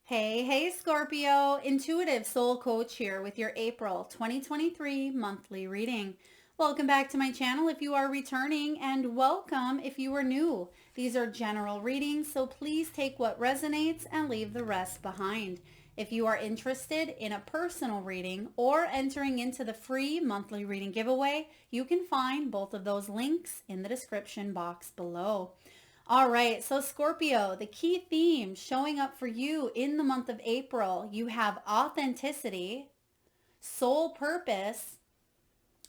Hey, Scorpio, intuitive soul coach here with your April 2023 monthly reading. Welcome back to my channel if you are returning, and welcome if you are new. These are general readings, so please take what resonates and leave the rest behind. If you are interested in a personal reading or entering into the free monthly reading giveaway, you can find both of those links in the description box below. All right, so Scorpio, the key theme showing up for you in the month of April, you have authenticity, soul purpose,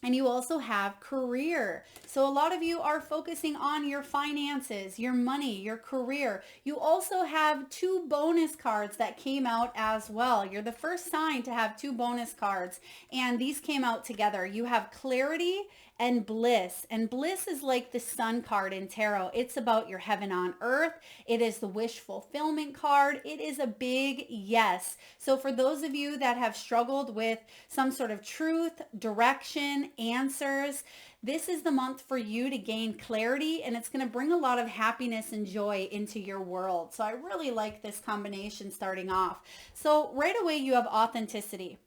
and you also have career. So a lot of you are focusing on your finances, your money, your career. You also have two bonus cards that came out as well. You're the first sign to have two bonus cards, and these came out together. You have clarity and bliss. And bliss is like the sun card in tarot. It's about your heaven on earth. It is the wish fulfillment card. It is a big yes. So for those of you that have struggled with some sort of truth, direction, answers, this is the month for you to gain clarity, and it's going to bring a lot of happiness and joy into your world. So I really like this combination starting off. So right away you have authenticity.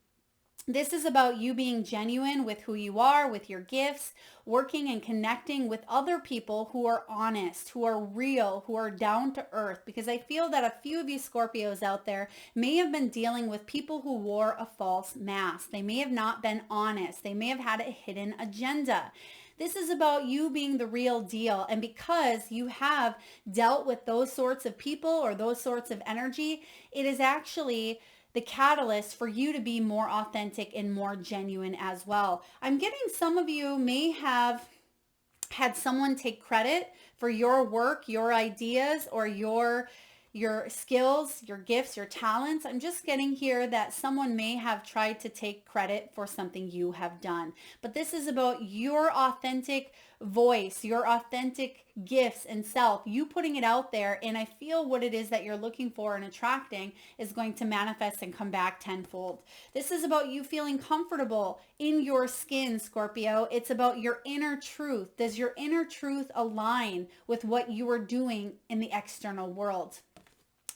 This is about you being genuine with who you are, with your gifts, working and connecting with other people who are honest, who are real, who are down to earth. Because I feel that a few of you Scorpios out there may have been dealing with people who wore a false mask. They may have not been honest. They may have had a hidden agenda. This is about you being the real deal. And because you have dealt with those sorts of people or those sorts of energy, it is actually the catalyst for you to be more authentic and more genuine as well. I'm getting some of you may have had someone take credit for your work, your ideas, or your skills, your gifts, your talents. I'm just getting here that someone may have tried to take credit for something you have done. But this is about your authentic voice, your authentic gifts and self, you putting it out there. And I feel what it is that you're looking for and attracting is going to manifest and come back tenfold. This is about you feeling comfortable in your skin, Scorpio. It's about your inner truth. Does your inner truth align with what you are doing in the external world?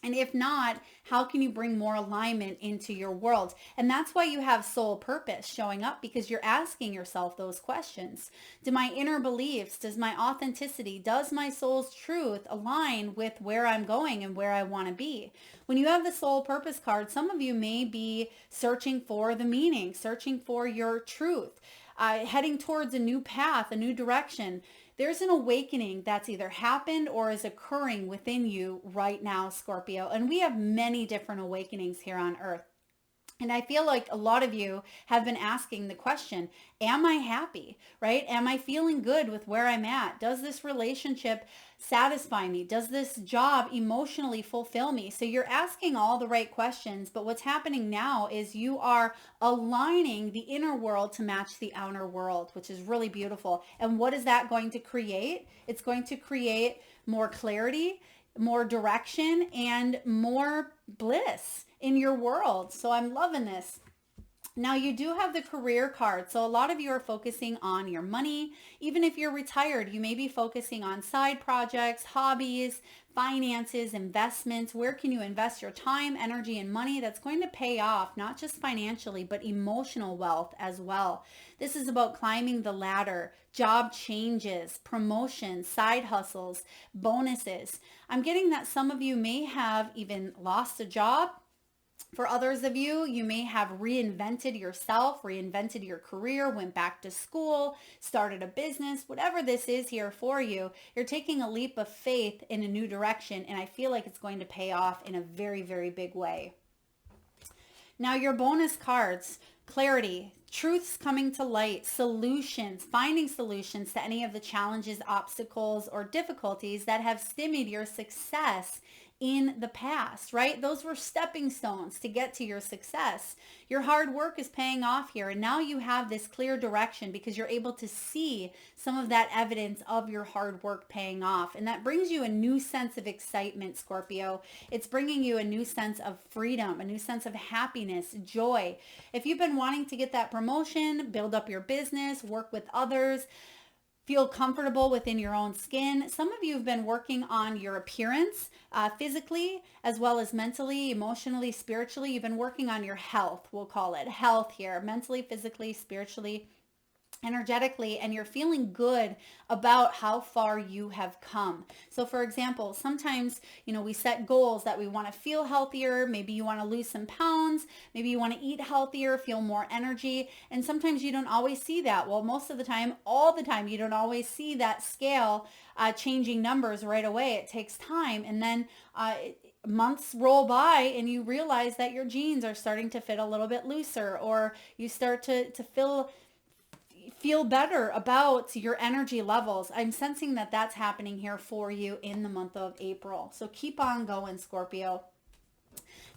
And if not, how can you bring more alignment into your world? And that's why you have soul purpose showing up, because you're asking yourself those questions. Do my inner beliefs, does my authenticity, does my soul's truth align with where I'm going and where I want to be? When you have the soul purpose card, some of you may be searching for the meaning, searching for your truth, heading towards a new path, a new direction. There's an awakening that's either happened or is occurring within you right now, Scorpio. And we have many different awakenings here on Earth. And I feel like a lot of you have been asking the question, am I happy, right? Am I feeling good with where I'm at? Does this relationship satisfy me? Does this job emotionally fulfill me? So you're asking all the right questions, but what's happening now is you are aligning the inner world to match the outer world, which is really beautiful. And what is that going to create? It's going to create more clarity, more direction, and more bliss in your world. So I'm loving this. Now you do have the career card. So a lot of you are focusing on your money. Even if you're retired, you may be focusing on side projects, hobbies, finances, investments. Where can you invest your time, energy, and money that's going to pay off, not just financially, but emotional wealth as well. This is about climbing the ladder, job changes, promotions, side hustles, bonuses. I'm getting that some of you may have even lost a job. For others of you, you may have reinvented yourself, reinvented your career, went back to school, started a business, whatever this is here for you. You're taking a leap of faith in a new direction, and I feel like it's going to pay off in a very, very big way. Now your bonus cards, clarity, truths coming to light, solutions, finding solutions to any of the challenges, obstacles, or difficulties that have stymied your success in the past, right? Those were stepping stones to get to your success. Your hard work is paying off here, and now you have this clear direction because you're able to see some of that evidence of your hard work paying off. And that brings you a new sense of excitement, Scorpio. It's bringing you a new sense of freedom, a new sense of happiness, joy. If you've been wanting to get that promotion, build up your business, work with others, feel comfortable within your own skin. Some of you have been working on your appearance, physically, as well as mentally, emotionally, spiritually. You've been working on your health, we'll call it health here, mentally, physically, spiritually, energetically, and you're feeling good about how far you have come. So for example, sometimes, we set goals that we want to feel healthier. Maybe you want to lose some pounds. Maybe you want to eat healthier, feel more energy. And sometimes you don't always see that. Well, most of the time, all the time, you don't always see that scale changing numbers right away. It takes time. And then months roll by and you realize that your jeans are starting to fit a little bit looser, or you start to feel better about your energy levels. I'm sensing that that's happening here for you in the month of April. So keep on going, Scorpio.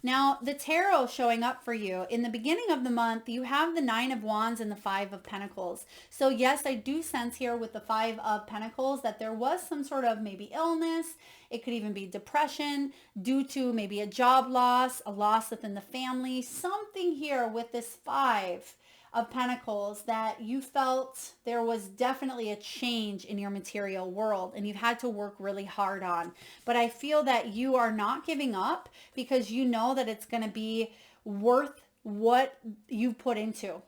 Now, the tarot showing up for you in the beginning of the month, you have the 9 of Wands and the 5 of Pentacles. So yes, I do sense here with the 5 of Pentacles that there was some sort of maybe illness. It could even be depression due to maybe a job loss, a loss within the family, something here with this 5 of Pentacles that you felt there was definitely a change in your material world and you've had to work really hard on. But I feel that you are not giving up because you know that it's going to be worth what you've put into.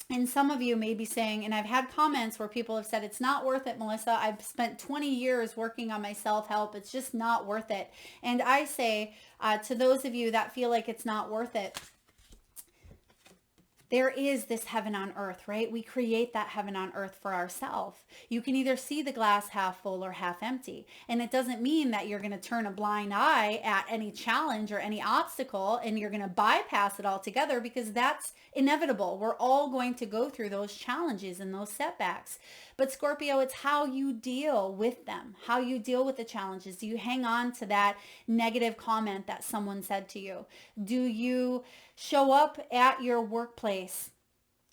And some of you may be saying, and I've had comments where people have said, it's not worth it, Melissa. I've spent 20 years working on my self-help. It's just not worth it. And I say to those of you that feel like it's not worth it, there is this heaven on earth, right? We create that heaven on earth for ourselves. You can either see the glass half full or half empty. And it doesn't mean that you're going to turn a blind eye at any challenge or any obstacle and you're going to bypass it altogether, because that's inevitable. We're all going to go through those challenges and those setbacks. But Scorpio, it's how you deal with them, how you deal with the challenges. Do you hang on to that negative comment that someone said to you? Do you show up at your workplace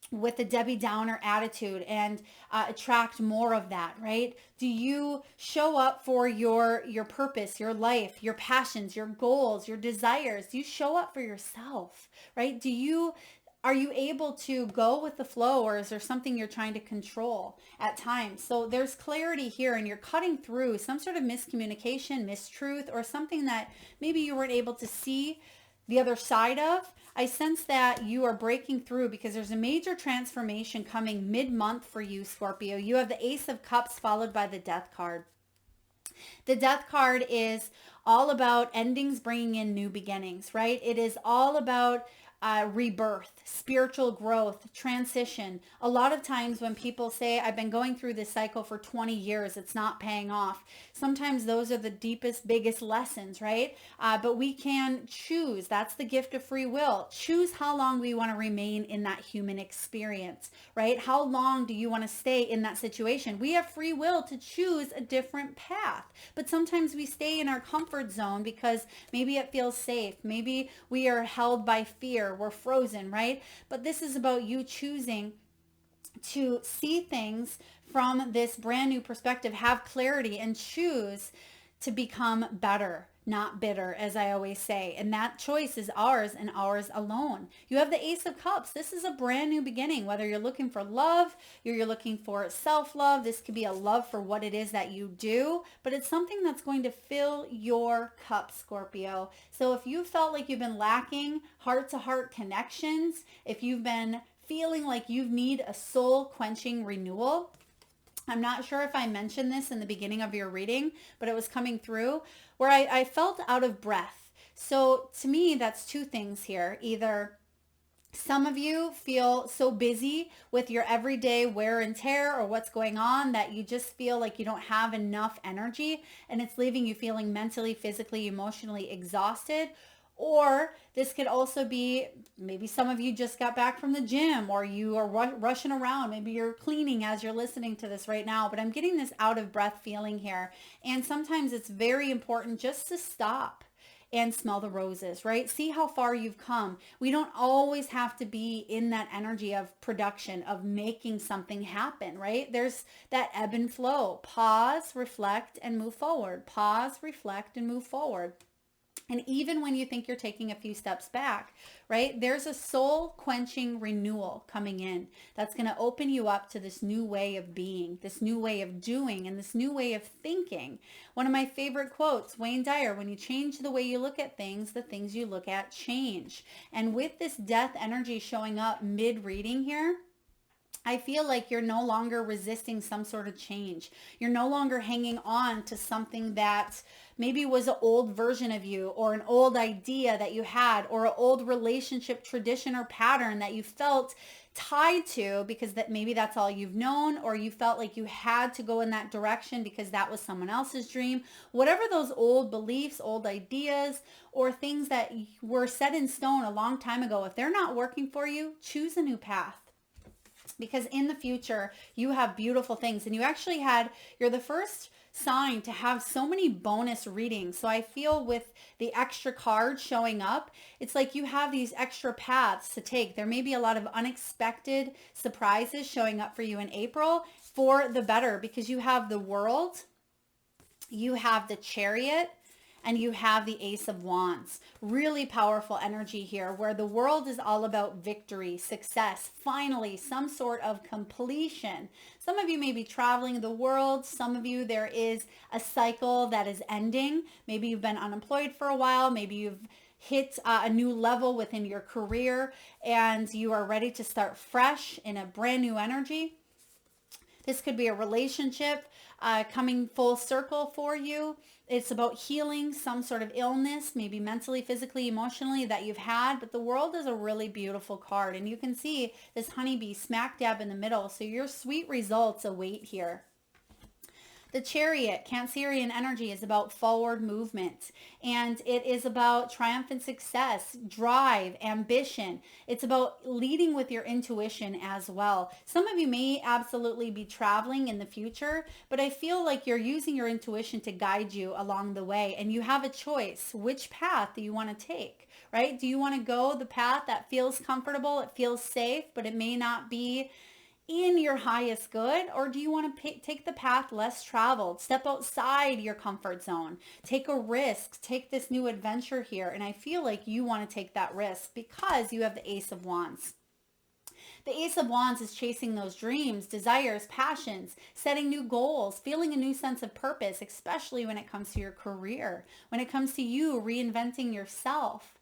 with a Debbie Downer attitude and attract more of that, right? Do you show up for your purpose, your life, your passions, your goals, your desires? Do you show up for yourself, right? Are you able to go with the flow, or is there something you're trying to control at times? So there's clarity here and you're cutting through some sort of miscommunication, mistruth, or something that maybe you weren't able to see the other side of. I sense that you are breaking through because there's a major transformation coming mid-month for you, Scorpio. You have the Ace of Cups followed by the Death card. The Death card is all about endings bringing in new beginnings, right? It is all about rebirth, spiritual growth, transition. A lot of times when people say, I've been going through this cycle for 20 years, it's not paying off. Sometimes those are the deepest, biggest lessons, right? But we can choose. That's the gift of free will. Choose how long we want to remain in that human experience, right? How long do you want to stay in that situation? We have free will to choose a different path. But sometimes we stay in our comfort zone because maybe it feels safe. Maybe we are held by fear. We're frozen, right? But this is about you choosing to see things from this brand new perspective, have clarity, and choose to become better, not bitter, as I always say. And that choice is ours and ours alone. You have the Ace of Cups. This is a brand new beginning, whether you're looking for love, you're looking for self-love. This could be a love for what it is that you do, but it's something that's going to fill your cup, Scorpio. So if you felt like you've been lacking heart-to-heart connections, if you've been feeling like you need a soul-quenching renewal, I'm not sure if I mentioned this in the beginning of your reading, but it was coming through where I felt out of breath. So to me, that's two things here. Either some of you feel so busy with your everyday wear and tear or what's going on that you just feel like you don't have enough energy and it's leaving you feeling mentally, physically, emotionally exhausted. Or this could also be maybe some of you just got back from the gym or you are rushing around. Maybe you're cleaning as you're listening to this right now, but I'm getting this out of breath feeling here. And sometimes it's very important just to stop and smell the roses, right? See how far you've come. We don't always have to be in that energy of production, of making something happen, right? There's that ebb and flow. Pause, reflect, and move forward. Pause, reflect, and move forward. And even when you think you're taking a few steps back, right, there's a soul quenching renewal coming in that's going to open you up to this new way of being, this new way of doing, and this new way of thinking. One of my favorite quotes, Wayne Dyer, when you change the way you look at things, the things you look at change. And with this death energy showing up mid-reading here, I feel like you're no longer resisting some sort of change. You're no longer hanging on to something that maybe was an old version of you, or an old idea that you had, or an old relationship tradition or pattern that you felt tied to because that maybe that's all you've known, or you felt like you had to go in that direction because that was someone else's dream. Whatever those old beliefs, old ideas, or things that were set in stone a long time ago, if they're not working for you, choose a new path. Because in the future, you have beautiful things. And you're the first sign to have so many bonus readings. So I feel with the extra cards showing up, it's like you have these extra paths to take. There may be a lot of unexpected surprises showing up for you in April, for the better, because you have the World, you have the Chariot, and you have the Ace of Wands. Really powerful energy here, where the World is all about victory, success, finally some sort of completion. Some of you may be traveling the world. Some of you, there is a cycle that is ending. Maybe you've been unemployed for a while. Maybe you've hit a new level within your career and you are ready to start fresh in a brand new energy. This could be a relationship coming full circle for you. It's about healing some sort of illness, maybe mentally, physically, emotionally, that you've had. But the World is a really beautiful card. And you can see this honeybee smack dab in the middle. So your sweet results await here. The Chariot, Cancerian energy, is about forward movement, and it is about triumphant success, drive, ambition. It's about leading with your intuition as well. Some of you may absolutely be traveling in the future, but I feel like you're using your intuition to guide you along the way, and you have a choice. Which path do you want to take, right? Do you want to go the path that feels comfortable, it feels safe, but it may not be in your highest good? Or do you want to take the path less traveled, step outside your comfort zone, take a risk, take this new adventure here? And I feel like you want to take that risk because you have the Ace of Wands. The Ace of Wands is chasing those dreams, desires, passions, setting new goals, feeling a new sense of purpose, especially when it comes to your career, when it comes to you reinventing yourself.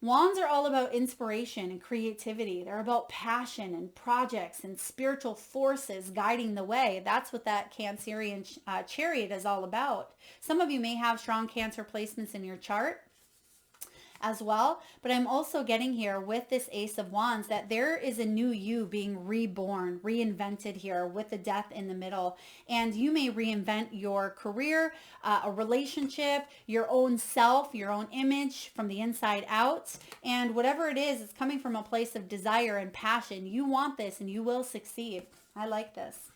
Wands are all about inspiration and creativity. They're about passion and projects and spiritual forces guiding the way. That's what that Cancerian Chariot is all about. Some of you may have strong Cancer placements in your chart as well, but I'm also getting here with this Ace of Wands that there is a new you being reborn, reinvented here with the Death in the middle. And you may reinvent your career, a relationship, your own self, your own image from the inside out. And whatever it is, it's coming from a place of desire and passion. You want this and you will succeed. I like this.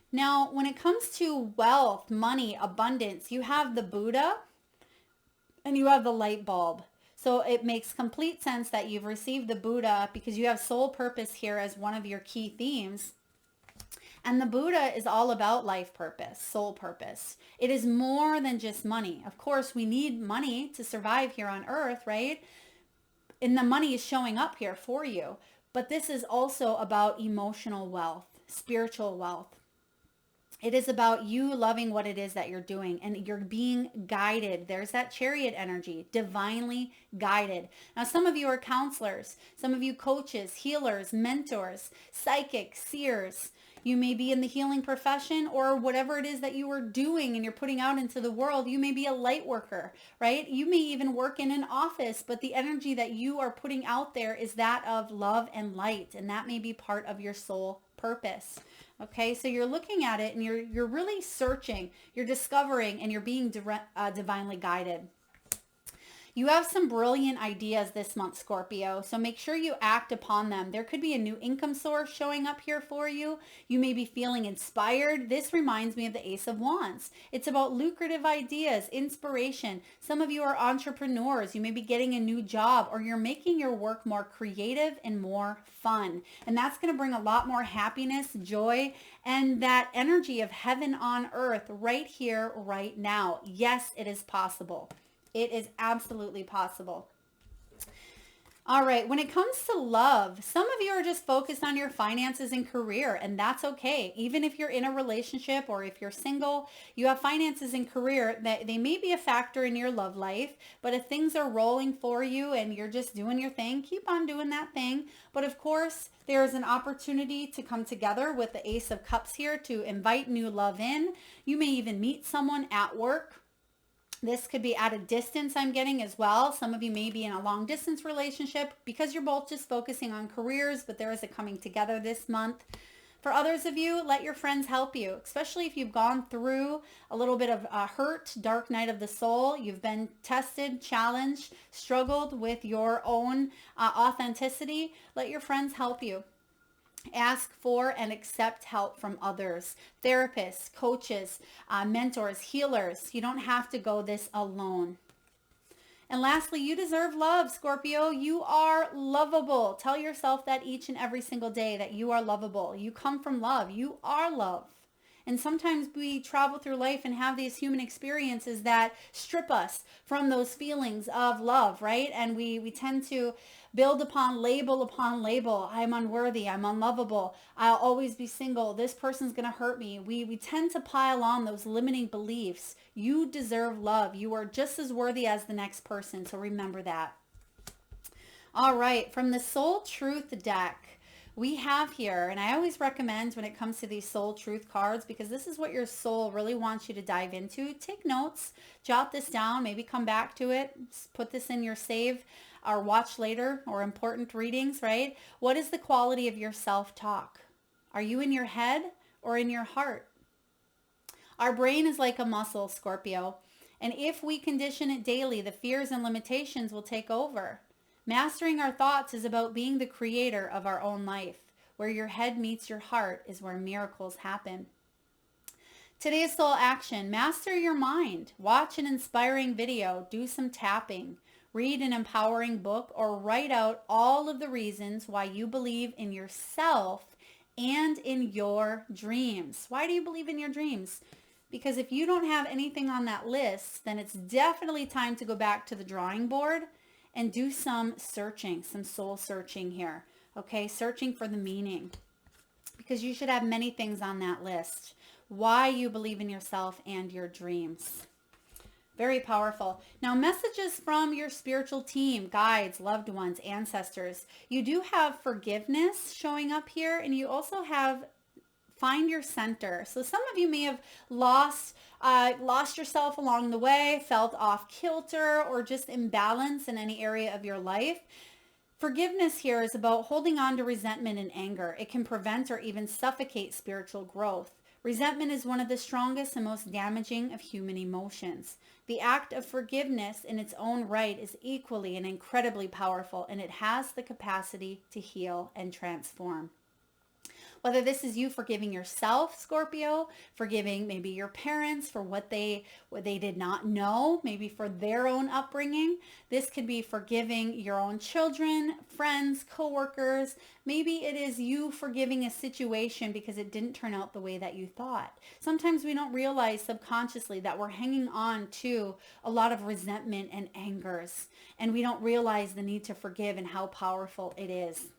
Now, when it comes to wealth, money, abundance, you have the Buddha, and you have the light bulb. So it makes complete sense that you've received the Buddha because you have soul purpose here as one of your key themes. And the Buddha is all about life purpose, soul purpose. It is more than just money. Of course, we need money to survive here on earth, right? And the money is showing up here for you. But this is also about emotional wealth, spiritual wealth. It is about you loving what it is that you're doing and you're being guided. There's that Chariot energy, divinely guided. Now, some of you are counselors, some of you coaches, healers, mentors, psychics, seers. You may be in the healing profession or whatever it is that you are doing and you're putting out into the world. You may be a light worker, right? You may even work in an office, but the energy that you are putting out there is that of love and light. And that may be part of your soul purpose. Okay, so you're looking at it and you're really searching, you're discovering, and you're being divinely guided. You have some brilliant ideas this month, Scorpio, so make sure you act upon them. There could be a new income source showing up here for you. You may be feeling inspired. This reminds me of the Ace of Wands. It's about lucrative ideas, inspiration. Some of you are entrepreneurs. You may be getting a new job or you're making your work more creative and more fun. And that's going to bring a lot more happiness, joy, and that energy of heaven on earth right here, right now. Yes, it is possible. It is absolutely possible. All right, when it comes to love, some of you are just focused on your finances and career, and that's okay. Even if you're in a relationship or if you're single, you have finances and career that they may be a factor in your love life, but if things are rolling for you and you're just doing your thing, keep on doing that thing. But of course, there is an opportunity to come together with the Ace of Cups here to invite new love in. You may even meet someone at work. This could be at a distance, I'm getting as well. Some of you may be in a long distance relationship because you're both just focusing on careers, but there is a coming together this month. For others of you, let your friends help you, especially if you've gone through a little bit of hurt, dark night of the soul. You've been tested, challenged, struggled with your own authenticity. Let your friends help you. Ask for and accept help from others, therapists, coaches, mentors, healers. You don't have to go this alone. And lastly, you deserve love, Scorpio. You are lovable. Tell yourself that each and every single day that you are lovable. You come from love. You are love. And sometimes we travel through life and have these human experiences that strip us from those feelings of love, right? And we tend to build upon label. I'm unworthy. I'm unlovable. I'll always be single. This person's going to hurt me. We tend to pile on those limiting beliefs. You deserve love. You are just as worthy as the next person. So remember that. All right. From the Soul Truth deck, we have here, and I always recommend when it comes to these soul truth cards, because this is what your soul really wants you to dive into. Take notes, jot this down, maybe come back to it, put this in your save or watch later or important readings, right? What is the quality of your self-talk? Are you in your head or in your heart? Our brain is like a muscle, Scorpio, and if we condition it daily, the fears and limitations will take over. Mastering our thoughts is about being the creator of our own life. Where your head meets your heart is where miracles happen. Today's soul action: master your mind. Watch an inspiring video, do some tapping, read an empowering book, or write out all of the reasons why you believe in yourself and in your dreams. Why do you believe in your dreams? Because if you don't have anything on that list, then it's definitely time to go back to the drawing board and do some searching, some soul searching here, okay? Searching for the meaning, because you should have many things on that list. Why you believe in yourself and your dreams. Very powerful. Now, messages from your spiritual team, guides, loved ones, ancestors. You do have forgiveness showing up here, and you also have find your center. So some of you may have lost yourself along the way, felt off kilter, or just imbalance in any area of your life. Forgiveness here is about holding on to resentment and anger. It can prevent or even suffocate spiritual growth. Resentment is one of the strongest and most damaging of human emotions. The act of forgiveness in its own right is equally and incredibly powerful, and it has the capacity to heal and transform. Whether this is you forgiving yourself, Scorpio, forgiving maybe your parents for what they did not know, maybe for their own upbringing. This could be forgiving your own children, friends, coworkers. Maybe it is you forgiving a situation because it didn't turn out the way that you thought. Sometimes we don't realize subconsciously that we're hanging on to a lot of resentment and angers, and we don't realize the need to forgive and how powerful it is.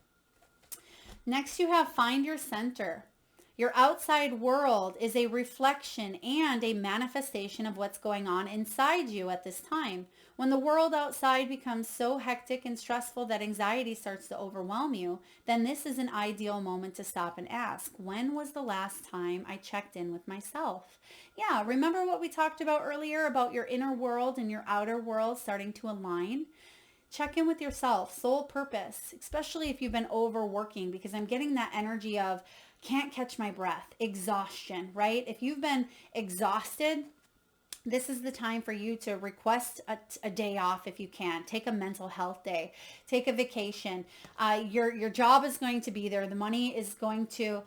Next, you have find your center. Your outside world is a reflection and a manifestation of what's going on inside you at this time. When the world outside becomes so hectic and stressful that anxiety starts to overwhelm you, then this is an ideal moment to stop and ask, when was the last time I checked in with myself? Yeah, remember what we talked about earlier about your inner world and your outer world starting to align? Check in with yourself, soul purpose, especially if you've been overworking, because I'm getting that energy of can't catch my breath, exhaustion, right? If you've been exhausted, this is the time for you to request a day off if you can. Take a mental health day. Take a vacation. Your job is going to be there. The money is going to,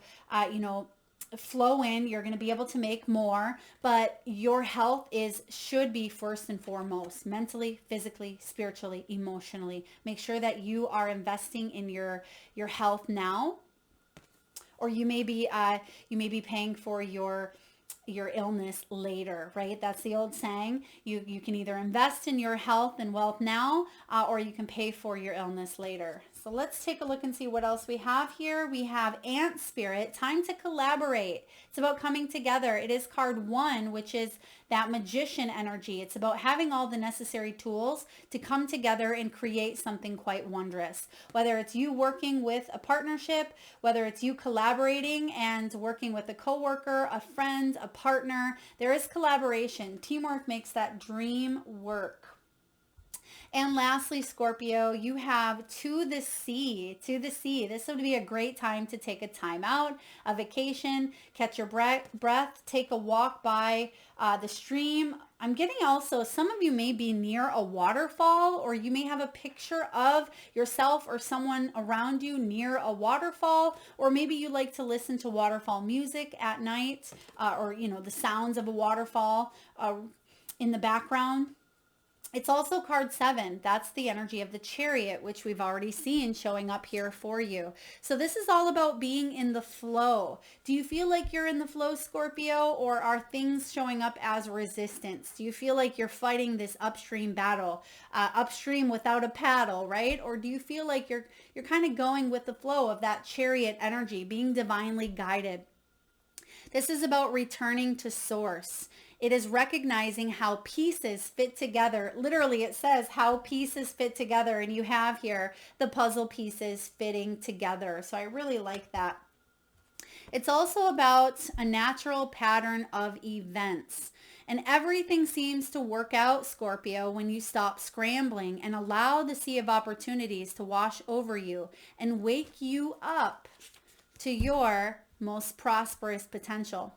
flow in. You're going to be able to make more, but your health should be first and foremost, mentally, physically, spiritually, emotionally. Make sure that you are investing in your health now, or you may be paying for your your illness later, right? That's the old saying. You can either invest in your health and wealth now, or you can pay for your illness later. So let's take a look and see what else we have here. We have Ant Spirit, time to collaborate. It's about coming together. It is card 1, which is that magician energy. It's about having all the necessary tools to come together and create something quite wondrous. Whether it's you working with a partnership, whether it's you collaborating and working with a coworker, a friend, a partner, there is collaboration. Teamwork makes that dream work. And lastly, Scorpio, you have to the sea, to the sea. This would be a great time to take a time out, a vacation, catch your breath, take a walk by the stream. I'm getting also, some of you may be near a waterfall, or you may have a picture of yourself or someone around you near a waterfall, or maybe you like to listen to waterfall music at night, or, you know, the sounds of a waterfall in the background. It's also card 7. That's the energy of the Chariot, which we've already seen showing up here for you. So this is all about being in the flow. Do you feel like you're in the flow, Scorpio, or are things showing up as resistance? Do you feel like you're fighting this upstream battle, upstream without a paddle, right? Or do you feel like you're kind of going with the flow of that Chariot energy, being divinely guided? This is about returning to source. It is recognizing how pieces fit together. Literally, it says how pieces fit together, and you have here the puzzle pieces fitting together. So I really like that. It's also about a natural pattern of events. And everything seems to work out, Scorpio, when you stop scrambling and allow the sea of opportunities to wash over you and wake you up to your most prosperous potential.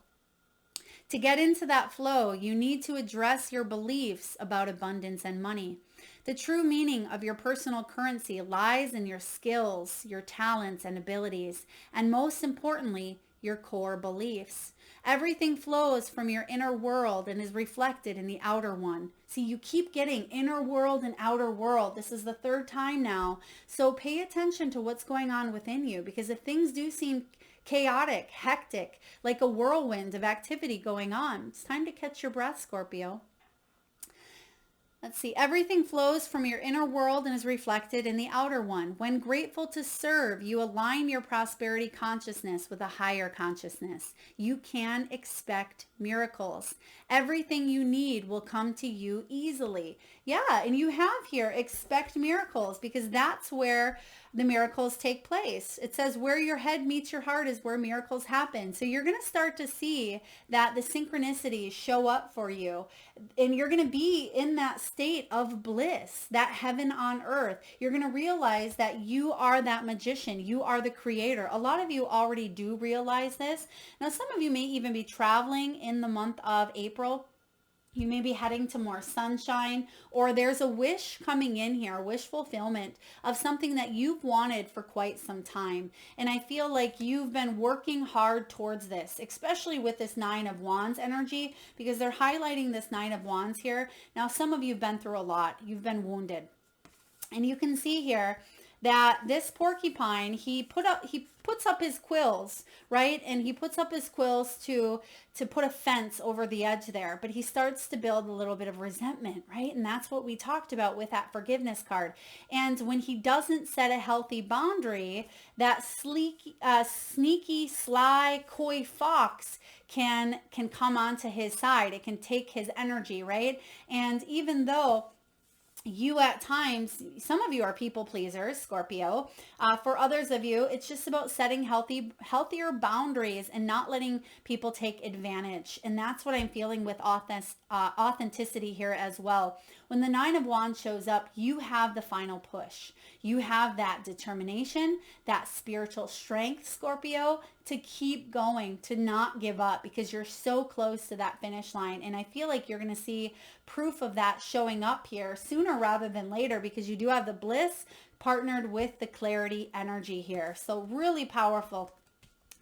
To get into that flow, you need to address your beliefs about abundance and money. The true meaning of your personal currency lies in your skills, your talents and abilities, and most importantly, your core beliefs. Everything flows from your inner world and is reflected in the outer one. See, you keep getting inner world and outer world. This is the 3rd time now. So pay attention to what's going on within you, because if things do seem chaotic, hectic, like a whirlwind of activity going on, it's time to catch your breath, Scorpio. Let's see. Everything flows from your inner world and is reflected in the outer one. When grateful to serve, you align your prosperity consciousness with a higher consciousness. You can expect miracles. Everything you need will come to you easily. Yeah, and you have here, expect miracles, because that's where the miracles take place. It says where your head meets your heart is where miracles happen. So you're going to start to see that the synchronicities show up for you, and you're going to be in that state of bliss, that heaven on earth. You're going to realize that you are that magician. You are the creator. A lot of you already do realize this. Now, some of you may even be traveling in the month of April. You may be heading to more sunshine, or there's a wish coming in here, a wish fulfillment of something that you've wanted for quite some time. And I feel like you've been working hard towards this, especially with this 9 of Wands energy, because they're highlighting this 9 of Wands here. Now, some of you have been through a lot. You've been wounded. And you can see here that this porcupine, he puts up his quills, right? And he puts up his quills to put a fence over the edge there, but he starts to build a little bit of resentment, right? And that's what we talked about with that forgiveness card. And when he doesn't set a healthy boundary, that sneaky, sly, coy fox can come onto his side. It can take his energy, right? And even though you at times, some of you are people pleasers, Scorpio. For others of you, it's just about setting healthier boundaries and not letting people take advantage. And that's what I'm feeling with authenticity here as well. When the 9 of Wands shows up, you have the final push. You have that determination, that spiritual strength, Scorpio, to keep going, to not give up, because you're so close to that finish line. And I feel like you're going to see proof of that showing up here sooner rather than later, because you do have the bliss partnered with the clarity energy here. So really powerful.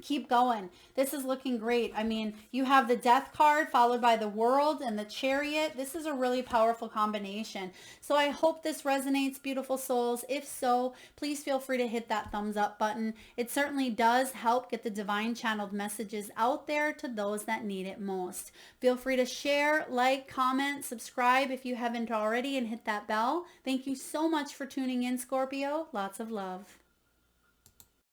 keep going. This is looking great. I mean, you have the Death card followed by the World and the Chariot. This is a really powerful combination. So I hope this resonates, beautiful souls. If so, please feel free to hit that thumbs up button. It certainly does help get the divine channeled messages out there to those that need it most. Feel free to share, like, comment, subscribe if you haven't already, and hit that bell. Thank you so much for tuning in, Scorpio. Lots of love.